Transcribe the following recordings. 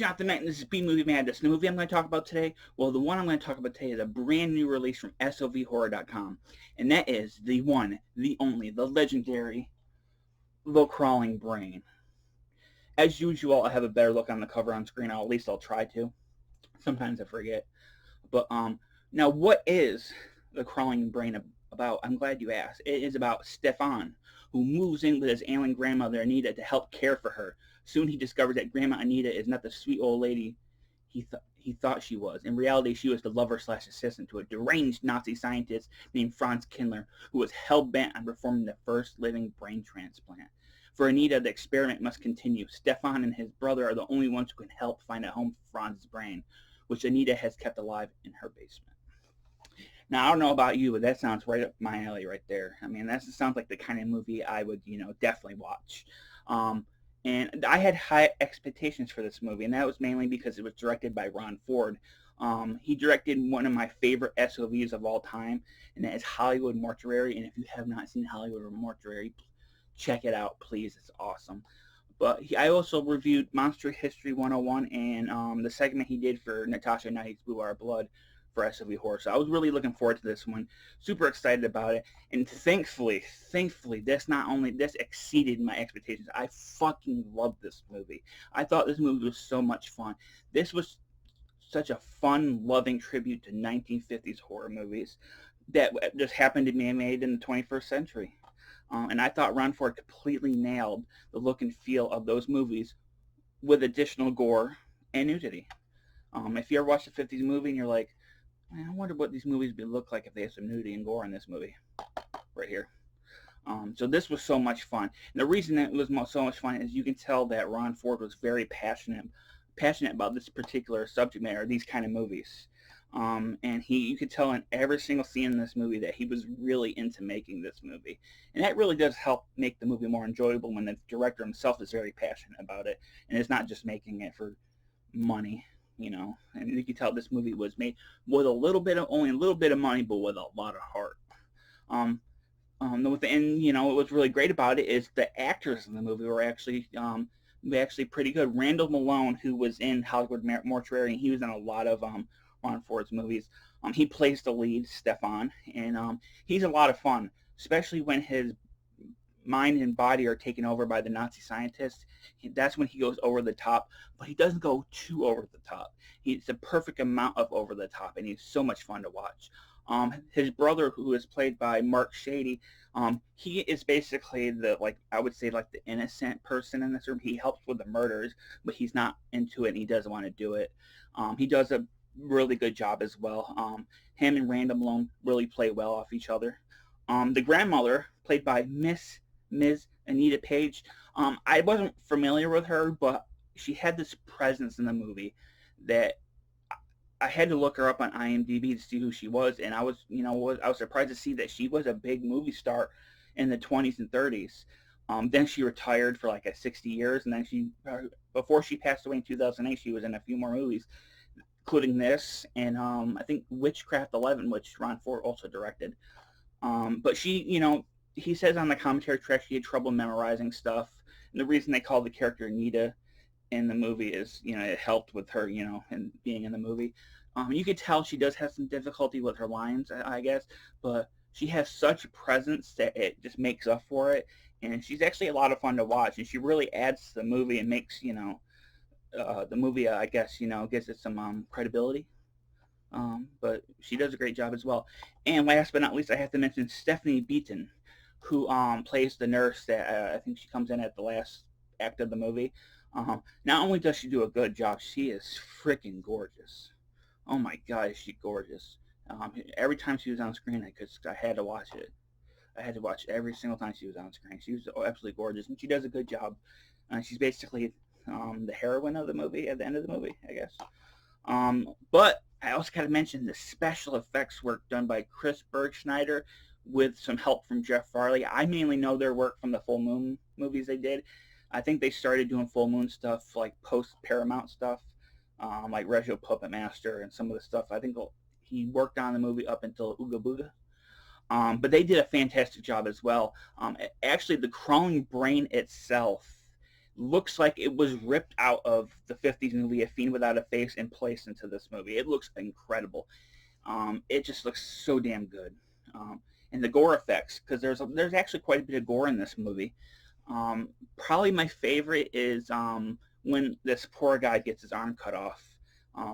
Jonathan Knight, and this is B-Movie Madness. The movie I'm going to talk about today, well, the one I'm going to talk about today is a brand new release from SOVHORROR.com, and that is the one, the only, the legendary The Crawling Brain. As usual, I have a better look on the cover on screen, or at least I'll try to. Sometimes I forget. But now what is The Crawling Brain about? I'm glad you asked. It is about Stefan, who moves in with his ailing grandmother Anita to help care for her. Soon he discovers that Grandma Anita is not the sweet old lady he thought she was. In reality, she was the lover/assistant to a deranged Nazi scientist named Franz Kindler, who was hell-bent on performing the first living brain transplant. For Anita, the experiment must continue. Stefan and his brother are the only ones who can help find a home for Franz's brain, which Anita has kept alive in her basement. Now, I don't know about you, but that sounds right up my alley right there. I mean, that sounds like the kind of movie I would, definitely watch. And I had high expectations for this movie, and that was mainly because it was directed by Ron Ford. He directed one of my favorite SOVs of all time, and that is Hollywood Mortuary. And if you have not seen Hollywood Mortuary, check it out, please. It's awesome. But I also reviewed Monster History 101 and the segment he did for Natasha Knight's Blue Our Blood for SOV Horror. So I was really looking forward to this one. Super excited about it. And thankfully, this exceeded my expectations. I fucking loved this movie. I thought this movie was so much fun. This was such a fun, loving tribute to 1950s horror movies that just happened to be made in the 21st century. And I thought Ron Ford completely nailed the look and feel of those movies with additional gore and nudity. If you ever watched a 50s movie and you're like, man, I wonder what these movies would look like if they had some nudity and gore in this movie. Right here. So this was so much fun. And the reason it was so much fun is you can tell that Ron Ford was very passionate about this particular subject matter, these kind of movies. And you could tell in every single scene in this movie that he was really into making this movie. And that really does help make the movie more enjoyable when the director himself is very passionate about it and is not just making it for money. And you can tell this movie was made with only a little bit of money, but with a lot of heart. And what was really great about it is the actors in the movie were actually pretty good. Randall Malone, who was in Hollywood Mortuary, and he was in a lot of Ron Ford's movies. He plays the lead, Stefan, and he's a lot of fun, especially when his mind and body are taken over by the Nazi scientist. That's when he goes over the top, but he doesn't go too over the top. It's a perfect amount of over the top, and he's so much fun to watch. His brother, who is played by Mark Shady, he is basically the innocent person in this room. He helps with the murders, but he's not into it, and he doesn't want to do it. He does a really good job as well. Him and Randall Malone really play well off each other. The grandmother, played by Ms. Anita Page, I wasn't familiar with her, but she had this presence in the movie that I had to look her up on IMDb to see who she was, and I was surprised to see that she was a big movie star in the 20s and 30s. Then she retired for 60 years, and then before she passed away in 2008, she was in a few more movies, including this and I think Witchcraft 11, which Ron Ford also directed. But she, he says on the commentary track she had trouble memorizing stuff, and the reason they call the character Anita in the movie is, it helped with her, and being in the movie. You could tell she does have some difficulty with her lines, I guess, but she has such a presence that it just makes up for it, and she's actually a lot of fun to watch, and she really adds to the movie and makes, the movie, I guess, gives it some credibility. But she does a great job as well. And last but not least, I have to mention Stephanie Beaton, who plays the nurse that I think she comes in at the last act of the movie. Not only does she do a good job, she is freaking gorgeous. Oh my God, is she gorgeous. Every time she was on screen, I had to watch it. I had to watch every single time she was on screen. She was absolutely gorgeous, and she does a good job. She's basically the heroine of the movie at the end of the movie, I guess. But I also got to mention the special effects work done by Chris Bergschneider with some help from Jeff Farley. I mainly know their work from the Full Moon movies they did. I think they started doing Full Moon stuff like post-Paramount stuff, like Reggio Puppet Master and some of the stuff. I think he worked on the movie up until Ooga Booga. But they did a fantastic job as well. Actually, the Crawling Brain itself, looks like it was ripped out of the 50s movie A Fiend Without a Face and placed into this movie. It looks incredible. It just looks so damn good. And the gore effects, because there's actually quite a bit of gore in this movie. Probably my favorite is when this poor guy gets his arm cut off.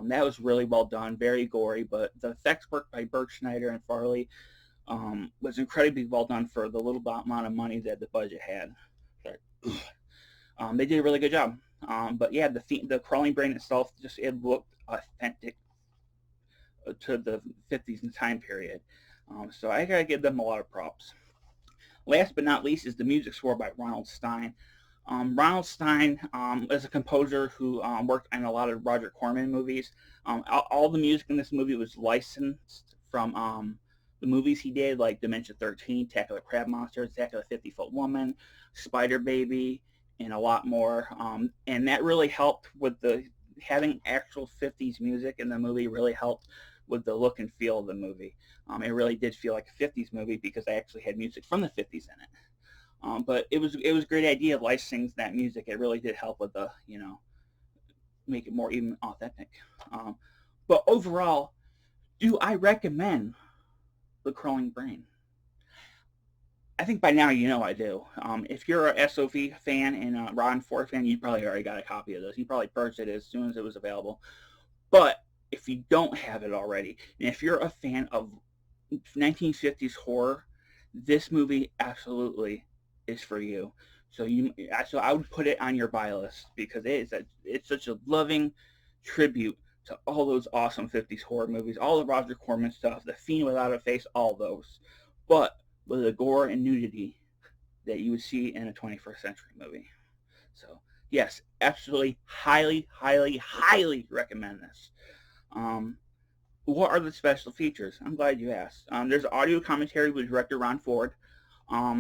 That was really well done, very gory, but the effects work by Bert Schneider and Farley was incredibly well done for the little amount of money that the budget had. They did a really good job. But yeah, the crawling brain itself, it looked authentic to the 50s and time period. So I gotta give them a lot of props. Last but not least is the music score by Ronald Stein. Ronald Stein is a composer who worked on a lot of Roger Corman movies. All the music in this movie was licensed from the movies he did, like Dementia 13, Attack of the Crab Monster, Attack of the 50-Foot Woman, Spider Baby, and a lot more. And that really helped with having actual 50s music in the movie really helped with the look and feel of the movie. It really did feel like a 50s movie because I actually had music from the 50s in it. But it was a great idea of licensing that music. It really did help with the, make it more even authentic. But overall, do I recommend The Crawling Brain? I think by now you know I do. If you're a SOV fan and a Ron Ford fan, you probably already got a copy of this. You probably purchased it as soon as it was available. But if you don't have it already, and if you're a fan of 1950s horror, this movie absolutely is for you. So I would put it on your buy list because it's such a loving tribute to all those awesome 50s horror movies, all the Roger Corman stuff, The Fiend Without a Face, all those. But with the gore and nudity that you would see in a 21st century movie. So yes, absolutely, highly, highly, highly recommend this. What are the special features? I'm glad you asked. There's audio commentary with director Ron Ford.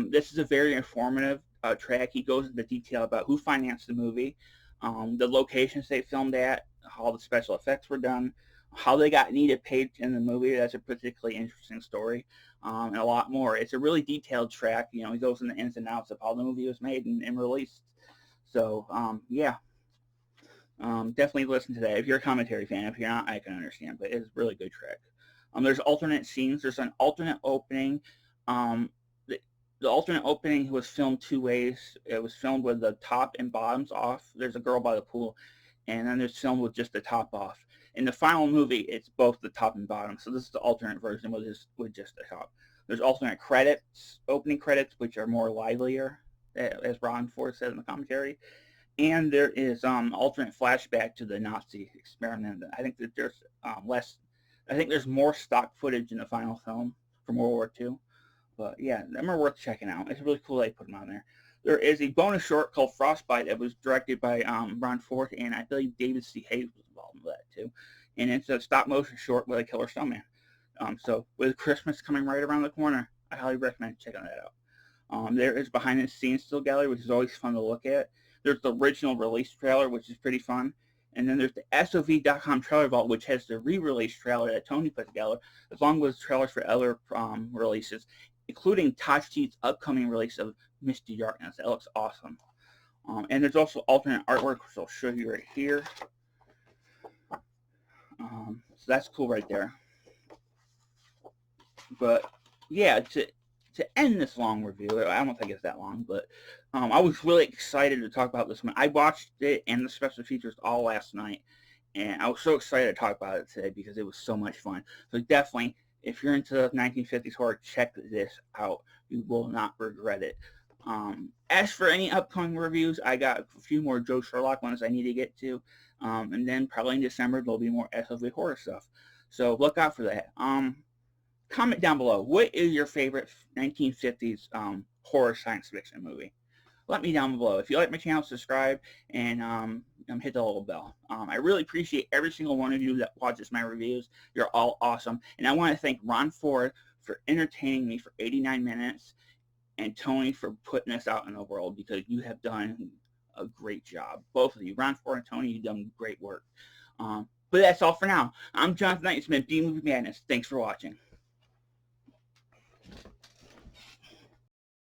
This is a very informative track. He goes into detail about who financed the movie, the locations they filmed at, how the special effects were done, how they got needed paid in the movie. That's a particularly interesting story, and a lot more. It's a really detailed track. He goes into ins and outs of how the movie was made and released. So, yeah. Definitely listen to that if you're a commentary fan. If you're not, I can understand, but it's a really good track. There's alternate scenes. There's an alternate opening. The alternate opening was filmed two ways. It was filmed with the top and bottoms off. There's a girl by the pool, and then there's filmed with just the top off. In the final movie, it's both the top and bottom. So this is the alternate version with just the top. There's alternate credits, opening credits, which are more livelier, as Ron Ford said in the commentary. And there is alternate flashback to the Nazi experiment. I think that there's I think there's more stock footage in the final film from World War II. But yeah, them are worth checking out. It's really cool they put them on there. There is a bonus short called Frostbite that was directed by Ron Ford, and I believe David C. Hayes was involved in that too. And it's a stop motion short with a killer snowman. So with Christmas coming right around the corner, I highly recommend checking that out. There is behind the scenes still gallery, which is always fun to look at. There's the original release trailer, which is pretty fun. And then there's the SOV.com trailer vault, which has the re-release trailer that Tony put together, along with trailers for other releases, including Tosh Teet's upcoming release of Misty Darkness. That looks awesome. And there's also alternate artwork, which I'll show you right here. So that's cool right there. But yeah, to end this long review, I don't think it's that long, but I was really excited to talk about this one. I watched it and the special features all last night, and I was so excited to talk about it today because it was so much fun. So definitely, if you're into 1950s horror, check this out. You will not regret it. As for any upcoming reviews, I got a few more Joe Sherlock ones I need to get to, and then probably in December there'll be more SOV horror stuff. So look out for that. Comment down below, what is your favorite 1950s horror science fiction movie? Let me down below. If you like my channel, subscribe and hit the little bell. I really appreciate every single one of you that watches my reviews. You're all awesome. And I want to thank Ron Ford for entertaining me for 89 minutes and Tony for putting this out in the world because you have done a great job. Both of you, Ron Ford and Tony, you've done great work. But that's all for now. I'm Jonathan Knight. It's been B-Movie Madness. Thanks for watching.